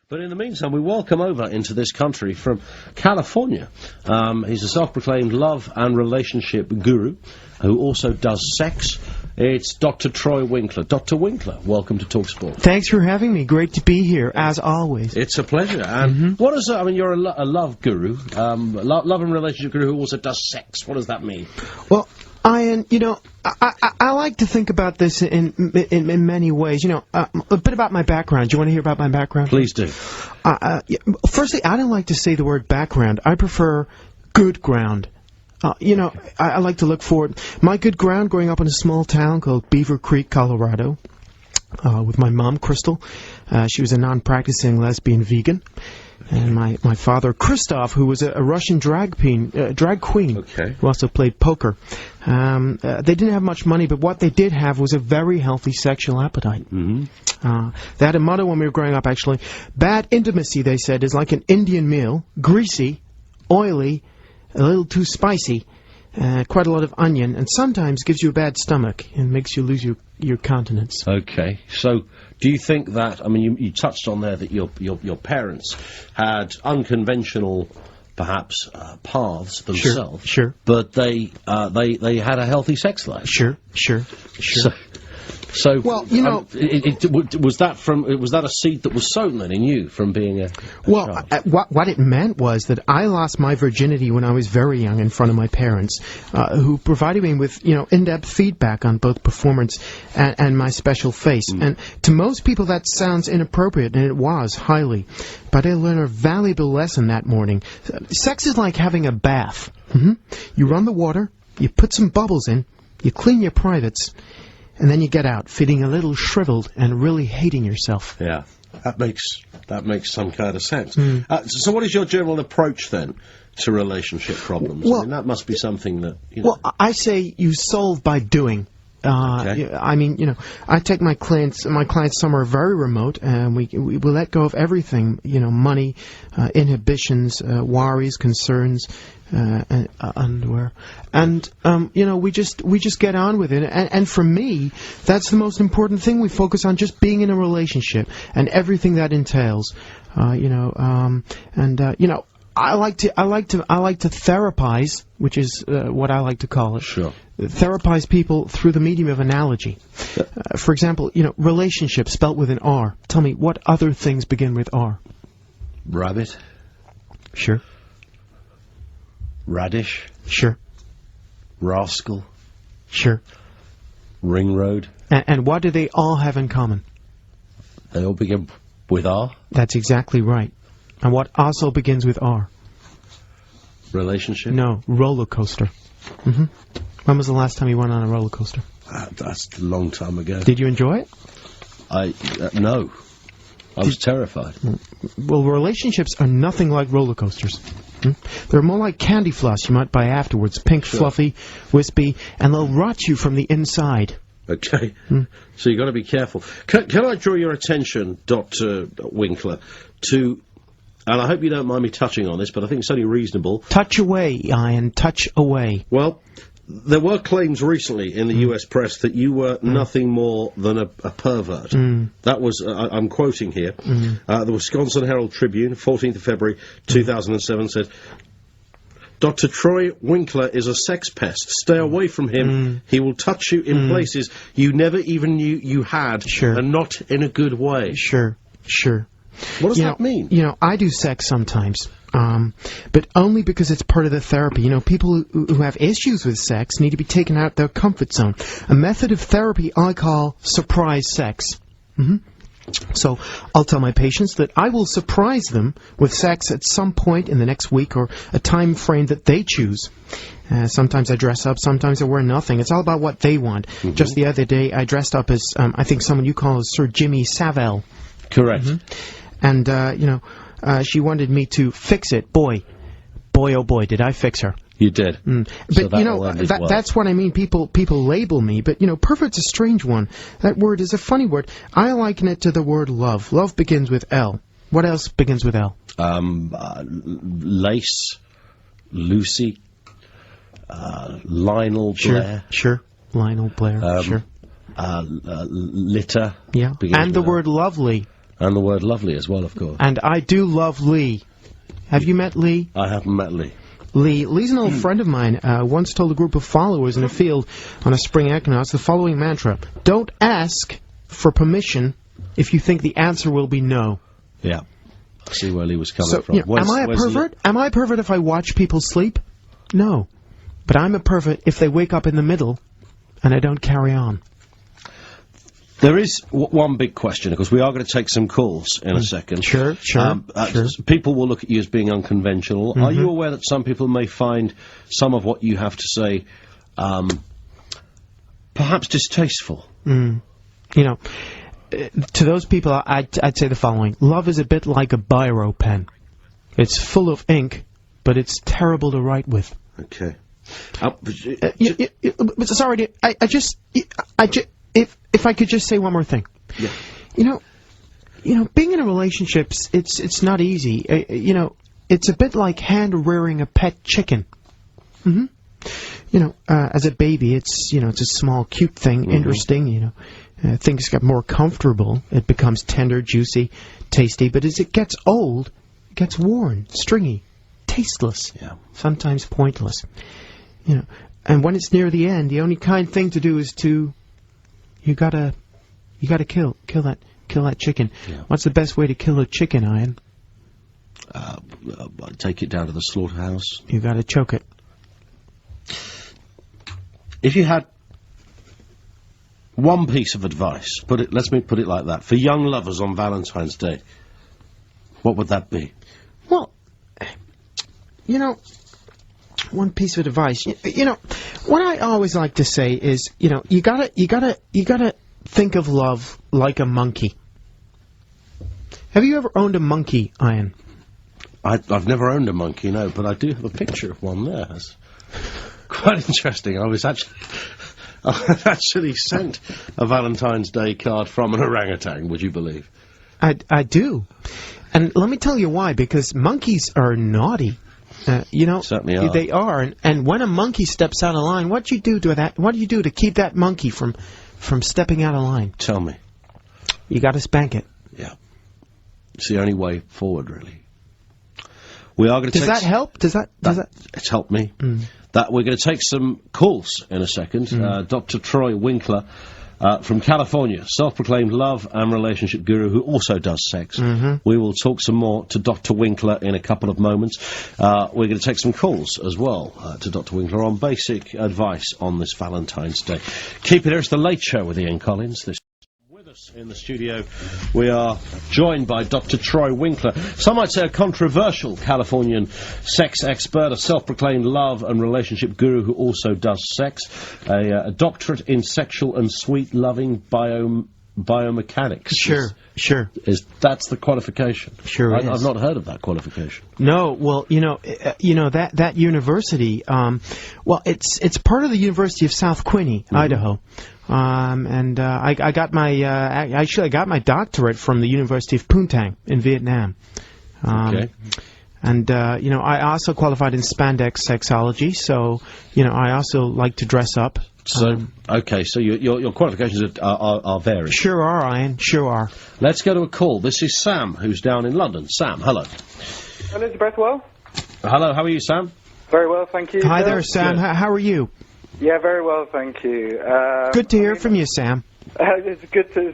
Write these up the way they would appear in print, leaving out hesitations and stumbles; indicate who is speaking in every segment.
Speaker 1: But in the meantime, we welcome over into this country from California. He's a self-proclaimed love and relationship guru who also does sex. It's Dr. Troy Winkler. Dr. Winkler, welcome to TalkSport.
Speaker 2: Thanks for having me. Great to be here, as always.
Speaker 1: It's a pleasure. And what is, you're a love guru, love and relationship guru who also does sex. What does that mean? Well,
Speaker 2: Ian, I like to think about this in many ways. A bit about my background. Do you want to hear about my background?
Speaker 1: Please do.
Speaker 2: Firstly, I don't like to say the word background. I prefer good ground. I like to look forward. My good ground, growing up in a small town called Beaver Creek, Colorado, with my mom, Crystal. She was a non-practicing lesbian vegan. And my father, Christoph, who was a Russian drag queen, who also played poker. They didn't have much money, but what they did have was a very healthy sexual appetite. They had a motto when we were growing up, actually. Bad intimacy, they said, is like an Indian meal, greasy, oily, a little too spicy, quite a lot of onion, and sometimes gives you a bad stomach and makes you lose your continence.
Speaker 1: Okay, so do you think that, you touched on there that your parents had unconventional, perhaps, paths themselves.
Speaker 2: Sure.
Speaker 1: But they had a healthy sex life.
Speaker 2: Sure.
Speaker 1: So,
Speaker 2: well,
Speaker 1: was that a seed that was sown then in you from being a child?
Speaker 2: What it meant was that I lost my virginity when I was very young in front of my parents, who provided me with, in-depth feedback on both performance and my special face. And to most people that sounds inappropriate, and it was, highly. But I learned a valuable lesson that morning. Sex is like having a bath. You run the water, you put some bubbles in, you clean your privates, and then you get out, feeling a little shriveled and really hating yourself.
Speaker 1: Yeah, that makes some kind of sense. So what is your general approach, then, to relationship problems?
Speaker 2: Well,
Speaker 1: that must be something that,
Speaker 2: Well, I say you solve by doing.
Speaker 1: Okay.
Speaker 2: I take my clients somewhere very remote, and we let go of everything, money, inhibitions, worries, concerns, underwear, and we just get on with it. And for me, that's the most important thing. We focus on just being in a relationship and everything that entails. I like to therapize, which is what I like to call it.
Speaker 1: Sure.
Speaker 2: Therapize people through the medium of analogy. For example, relationship spelt with an R. Tell me, what other things begin with R?
Speaker 1: Rabbit.
Speaker 2: Sure.
Speaker 1: Radish.
Speaker 2: Sure.
Speaker 1: Rascal.
Speaker 2: Sure.
Speaker 1: Ring road.
Speaker 2: And what do they all have in common?
Speaker 1: They all begin with R.
Speaker 2: That's exactly right. And what also begins with R?
Speaker 1: Relationship?
Speaker 2: No, roller coaster. When was the last time you went on a roller coaster?
Speaker 1: That's a long time ago.
Speaker 2: Did you enjoy it?
Speaker 1: No. I was terrified.
Speaker 2: Well, relationships are nothing like roller coasters. They're more like candy floss you might buy afterwards. Pink, fluffy, wispy, and they'll rot you from the inside.
Speaker 1: Okay. So you've got to be careful. Can I draw your attention, Dr. Winkler, to... And I hope you don't mind me touching on this, but I think it's only reasonable.
Speaker 2: Touch away, Ian, touch away.
Speaker 1: Well, there were claims recently in the US press that you were nothing more than a pervert. That was, I'm quoting here, the Wisconsin Herald Tribune, 14th of February, 2007, said, Dr. Troy Winkler is a sex pest. Stay away from him. He will touch you in places you never even knew you had, and not in a good way.
Speaker 2: Sure.
Speaker 1: What does that mean?
Speaker 2: I do sex sometimes, but only because it's part of the therapy. People who have issues with sex need to be taken out their comfort zone. A method of therapy I call surprise sex. So I'll tell my patients that I will surprise them with sex at some point in the next week or a time frame that they choose. Sometimes I dress up, sometimes I wear nothing. It's all about what they want. Just the other day I dressed up as, I think someone you call Sir Jimmy Savile.
Speaker 1: Correct.
Speaker 2: And, she wanted me to fix it. Boy, oh boy, did I fix her.
Speaker 1: You did.
Speaker 2: But, that's what I mean. People label me. But, pervert's a strange one. That word is a funny word. I liken it to the word love. Love begins with L. What else begins with L?
Speaker 1: Lace, Lucy, Lionel Blair.
Speaker 2: Sure. Lionel Blair, sure.
Speaker 1: Litter.
Speaker 2: Yeah. And the word lovely.
Speaker 1: And the word lovely as well, of course.
Speaker 2: And I do love Lee. Have you met Lee?
Speaker 1: I haven't met Lee.
Speaker 2: Lee's an old friend of mine. Once told a group of followers in a field on a spring equinox the following mantra: don't ask for permission if you think the answer will be no.
Speaker 1: Yeah. I see where Lee was coming from.
Speaker 2: Am I a pervert? Am I a pervert if I watch people sleep? No. But I'm a pervert if they wake up in the middle and I don't carry on.
Speaker 1: There is one big question, because we are going to take some calls in a second.
Speaker 2: Sure.
Speaker 1: People will look at you as being unconventional. Are you aware that some people may find some of what you have to say perhaps distasteful?
Speaker 2: You know, to those people, I'd say the following. Love is a bit like a biro pen. It's full of ink, but it's terrible to write with.
Speaker 1: Okay.
Speaker 2: Sorry, if I could just say one more thing.
Speaker 1: Yeah.
Speaker 2: You know, being in a relationship, it's not easy. It's a bit like hand-rearing a pet chicken. As a baby, it's a small, cute thing, interesting, things get more comfortable. It becomes tender, juicy, tasty. But as it gets old, it gets worn, stringy, tasteless, sometimes pointless. And when it's near the end, the only kind thing to do is you gotta kill that chicken. Yeah. What's the best way to kill a chicken, Ian?
Speaker 1: Take it down to the slaughterhouse.
Speaker 2: You gotta choke it.
Speaker 1: If you had one piece of advice, let me put it like that, for young lovers on Valentine's Day, what would that be?
Speaker 2: Well, one piece of advice. What I always like to say is, you gotta think of love like a monkey. Have you ever owned a monkey, Ian?
Speaker 1: I've never owned a monkey, no, but I do have a picture of one there. It's quite interesting. I actually sent a Valentine's Day card from an orangutan, would you believe?
Speaker 2: I do. And let me tell you why, because monkeys are naughty.
Speaker 1: Certainly are.
Speaker 2: They are, and when a monkey steps out of line, what do you do to that? What do you do to keep that monkey from stepping out of line?
Speaker 1: Tell me.
Speaker 2: You got to spank it.
Speaker 1: Yeah, it's the only way forward, really. We are going to.
Speaker 2: Does that help? Does that?
Speaker 1: It's helped me. That we're going to take some calls in a second. Dr. Troy Winkler. From California, self-proclaimed love and relationship guru who also does sex. We will talk some more to Dr. Winkler in a couple of moments. We're going to take some calls as well to Dr. Winkler on basic advice on this Valentine's Day. Keep it here. It's The Late Show with Ian Collins. With us in the studio, we are joined by Dr. Troy Winkler. Some might say a controversial Californian sex expert, a self-proclaimed love and relationship guru who also does sex, a doctorate in sexual and sweet-loving biomechanics.
Speaker 2: Sure.
Speaker 1: That's the qualification.
Speaker 2: Sure is.
Speaker 1: I've not heard of that qualification.
Speaker 2: No, well, that university, it's part of the University of South Quincy, Idaho. I got my doctorate from the University of Poontang in Vietnam.
Speaker 1: Okay.
Speaker 2: And I also qualified in spandex sexology, so I also like to dress up.
Speaker 1: So so your qualifications are varied.
Speaker 2: Sure are, Ian. Sure are.
Speaker 1: Let's go to a call. This is Sam, who's down in London. Sam, hello.
Speaker 3: Elizabeth, well?
Speaker 1: Hello, how are you, Sam?
Speaker 3: Very well, thank you.
Speaker 2: Hi there, Sam. How are you?
Speaker 3: Yeah, very well, thank you.
Speaker 2: Good to hear from you, Sam.
Speaker 3: It's good to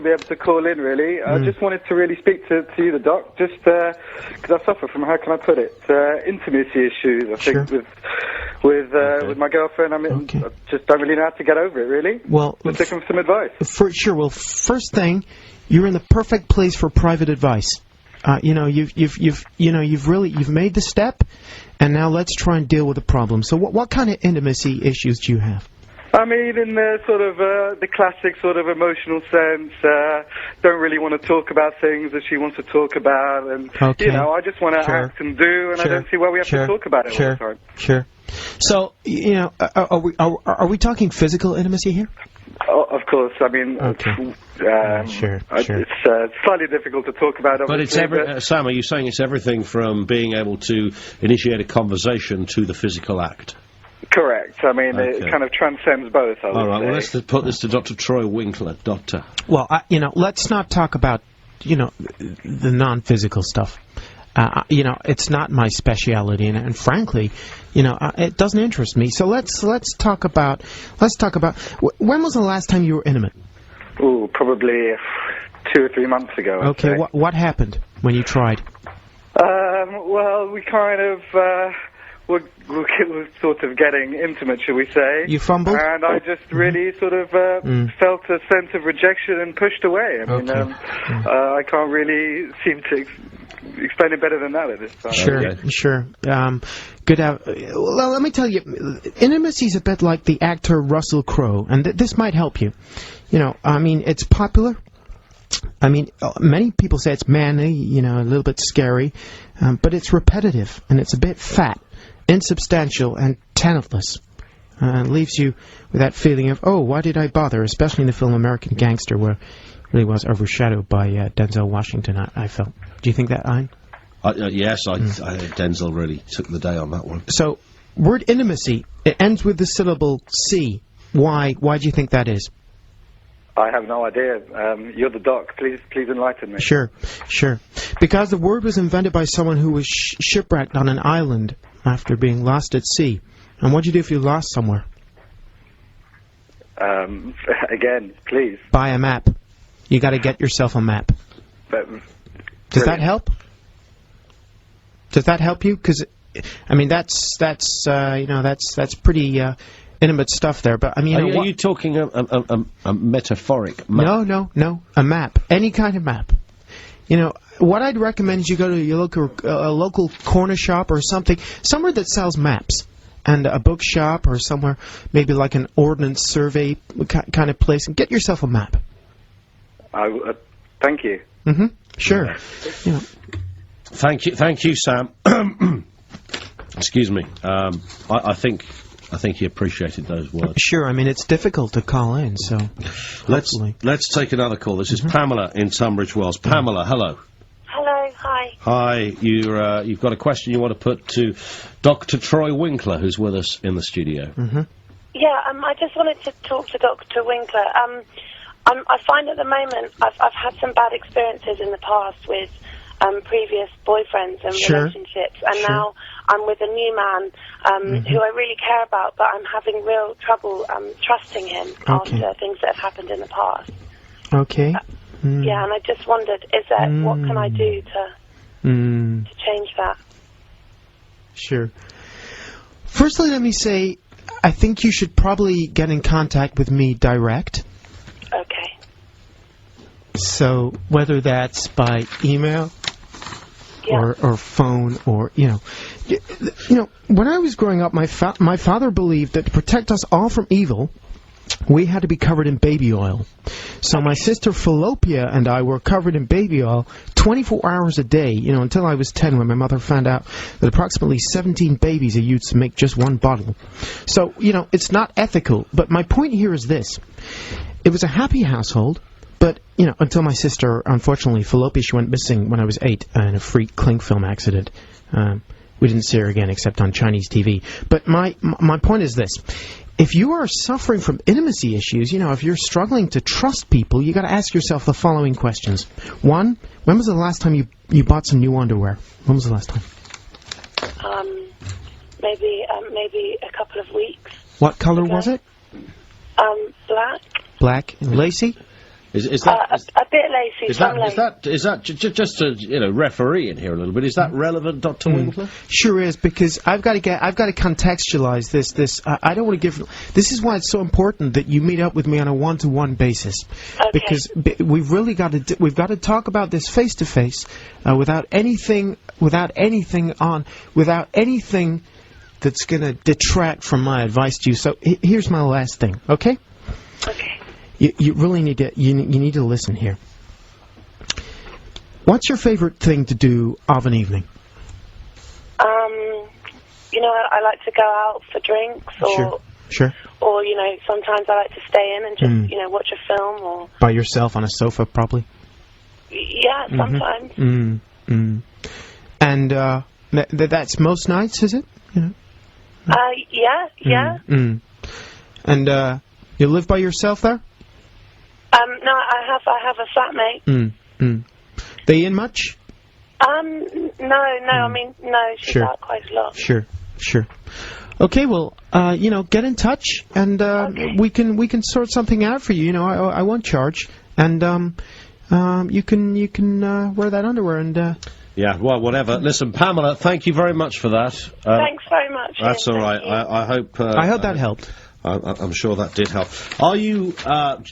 Speaker 3: be able to call in, really. I just wanted to really speak to you, the doc, just because I suffer from, how can I put it, intimacy issues, I think, with my girlfriend. I just don't really know how to get over it, really.
Speaker 2: Well,
Speaker 3: just looking for some advice.
Speaker 2: For sure. Well, first thing, you're in the perfect place for private advice. You've made the step, and now let's try and deal with the problem. So, what kind of intimacy issues do you have?
Speaker 3: I mean, in the sort of the classic sort of emotional sense, don't really want to talk about things that she wants to talk about, and I just want to act and do, and I don't see why we have to talk about it all the time. Sure.
Speaker 2: So, are we talking physical intimacy here?
Speaker 3: Oh, of course. I mean,
Speaker 2: Sure.
Speaker 3: It's slightly difficult to talk about.
Speaker 1: But it's Sam, are you saying it's everything from being able to initiate a conversation to the physical act?
Speaker 3: Correct. I mean, it kind of transcends both.
Speaker 1: All right. Well, let's put this to Dr. Troy Winkler. Doctor.
Speaker 2: Well, let's not talk about the non-physical stuff. It's not my speciality, and frankly, it doesn't interest me. So let's talk about. When was the last time you were intimate?
Speaker 3: Oh, probably 2 or 3 months ago.
Speaker 2: Okay, what happened when you tried?
Speaker 3: Well, we kind of we're sort of getting intimate, shall we say?
Speaker 2: You fumbled,
Speaker 3: and I just really sort of felt a sense of rejection and pushed away. I mean, I can't really seem to explain it better than that at this time.
Speaker 2: Sure. Good. Well, let me tell you, intimacy is a bit like the actor Russell Crowe, and this might help you. It's popular. Many people say it's manly, a little bit scary, but it's repetitive, and it's a bit fat, insubstantial, and talentless. It leaves you with that feeling of, oh, why did I bother, especially in the film American Gangster, where it really was overshadowed by Denzel Washington, I felt. Do you think that, Ian?
Speaker 1: Yes, I think Denzel really took the day on that one.
Speaker 2: So, word intimacy, it ends with the syllable C. Why do you think that is?
Speaker 3: I have no idea. You're the doc. Please enlighten me.
Speaker 2: Sure. Because the word was invented by someone who was shipwrecked on an island after being lost at sea. And what'd you do if you lost somewhere?
Speaker 3: Again, please.
Speaker 2: Buy a map. You got to get yourself a map. Does that help? Does that help you? Because, that's pretty intimate stuff there. But are
Speaker 1: you talking a metaphoric map?
Speaker 2: No. A map. Any kind of map. What I'd recommend is you go to your local corner shop or somewhere that sells maps. And a bookshop or somewhere, maybe like an ordnance survey kind of place, and get yourself a map.
Speaker 3: Thank you.
Speaker 2: Mm-hmm. Sure.
Speaker 1: Thank you, Sam. Excuse me. I think he appreciated those words.
Speaker 2: Sure. It's difficult to call in, so
Speaker 1: let's take another call. This is Pamela in Tunbridge Wells. Pamela, hello.
Speaker 4: Hello. Hi.
Speaker 1: Hi. You've got a question you want to put to Dr. Troy Winkler, who's with us in the studio.
Speaker 2: Mm-hmm.
Speaker 4: Yeah. I just wanted to talk to Dr. Winkler. I find at the moment I've had some bad experiences in the past with previous boyfriends and relationships, and now I'm with a new man who I really care about, but I'm having real trouble trusting him after things that have happened in the past.
Speaker 2: Okay.
Speaker 4: Yeah, and I just wondered, what can I do to change that?
Speaker 2: Sure. Firstly, let me say, I think you should probably get in contact with me direct.
Speaker 4: Okay.
Speaker 2: So, whether that's by email or phone or, when I was growing up, my father believed that to protect us all from evil, we had to be covered in baby oil. So my sister Philopia and I were covered in baby oil 24 hours a day, until I was 10, when my mother found out that approximately 17 babies are used to make just one bottle. So, it's not ethical. But my point here is this. It was a happy household, but, until my sister, unfortunately, Philopia, she went missing when I was 8 in a freak cling film accident. We didn't see her again except on Chinese TV. But my point is this. If you are suffering from intimacy issues, if you're struggling to trust people, you got to ask yourself the following questions. 1, when was the last time you bought some new underwear? When was the last time?
Speaker 4: Maybe a couple of weeks.
Speaker 2: What color was it?
Speaker 4: Black.
Speaker 2: Black. Lacy?
Speaker 1: Is that
Speaker 4: a bit lacy?
Speaker 1: Is that just to referee in here a little bit? Is that relevant, Dr. Winkler?
Speaker 2: Sure is, because I've got to contextualize this. I don't want to give. This is why it's so important that you meet up with me on a one-to-one basis, because we've really got to talk about this face to face, without anything that's going to detract from my advice to you. So here's my last thing, okay?
Speaker 4: Okay.
Speaker 2: You really need to you need to listen here. What's your favorite thing to do of an evening?
Speaker 4: I like to go out for drinks, or
Speaker 2: sure.
Speaker 4: Or sometimes I like to stay in and just watch a film, or
Speaker 2: by yourself on a sofa, probably.
Speaker 4: Yeah, sometimes.
Speaker 2: And that's most nights, is it?
Speaker 4: Yeah.
Speaker 2: And you live by yourself there?
Speaker 4: No, I have a flatmate.
Speaker 2: They in much?
Speaker 4: No, I mean, no, she's out quite a lot.
Speaker 2: Sure. Okay, well, get in touch, and we can sort something out for you. I won't charge, and you can wear that underwear and.
Speaker 1: Yeah, well, whatever. Listen, Pamela, thank you very much for that.
Speaker 4: Thanks very much.
Speaker 1: That's all right. I hope.
Speaker 2: I hope that helped.
Speaker 1: I'm sure that did help. Are you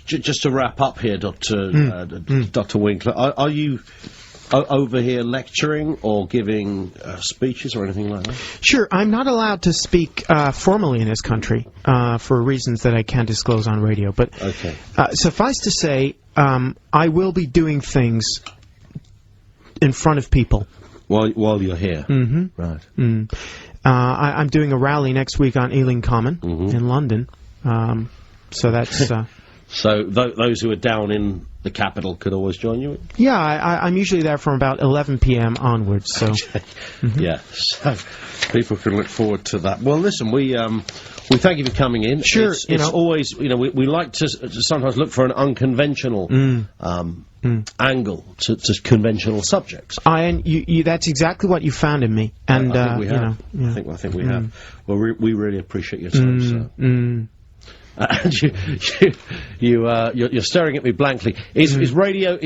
Speaker 1: just to wrap up here, Dr. Winkler? Are you over here lecturing or giving speeches or anything like that?
Speaker 2: Sure, I'm not allowed to speak formally in this country for reasons that I can't disclose on radio. But suffice to say, I will be doing things in front of people
Speaker 1: while you're here.
Speaker 2: Mm-hmm.
Speaker 1: Right.
Speaker 2: I'm doing a rally next week on Ealing Common in London. So that's.
Speaker 1: So those who are down in the capital could always join you?
Speaker 2: Yeah, I'm usually there from about 11 p.m. onwards. So.
Speaker 1: Yeah, so people can look forward to that. Well, listen, we thank you for coming in.
Speaker 2: Sure,
Speaker 1: it's always, we like to sometimes look for an unconventional angle to conventional subjects.
Speaker 2: And that's exactly what you found in me. And
Speaker 1: I think we have. I think we have. Well, we really appreciate your time, sir. And you're staring at me blankly. Is radio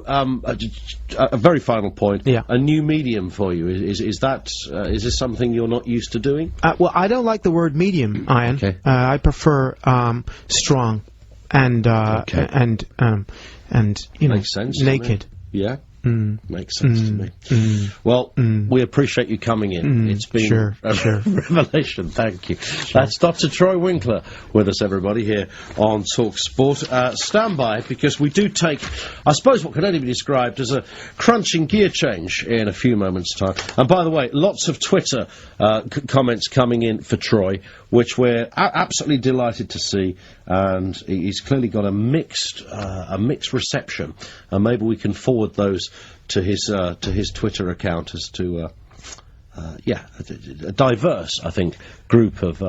Speaker 1: a very final point?
Speaker 2: Yeah.
Speaker 1: A new medium for you? Is this something you're not used to doing?
Speaker 2: Well, I don't like the word medium, Ian.
Speaker 1: Okay.
Speaker 2: I prefer strong and
Speaker 1: Makes sense,
Speaker 2: naked.
Speaker 1: Yeah. Makes sense to me. Well, we appreciate you coming in. It's been a revelation. Thank you. That's Dr. Troy Winkler with us, everybody, here on Talk Sport. Stand by, because we do take, I suppose, what can only be described as a crunching gear change in a few moments' time. And by the way, lots of Twitter comments coming in for Troy, which we're absolutely delighted to see. And he's clearly got a mixed reception. And maybe we can forward those to his Twitter account as to a diverse, I think, group of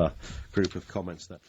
Speaker 1: comments there.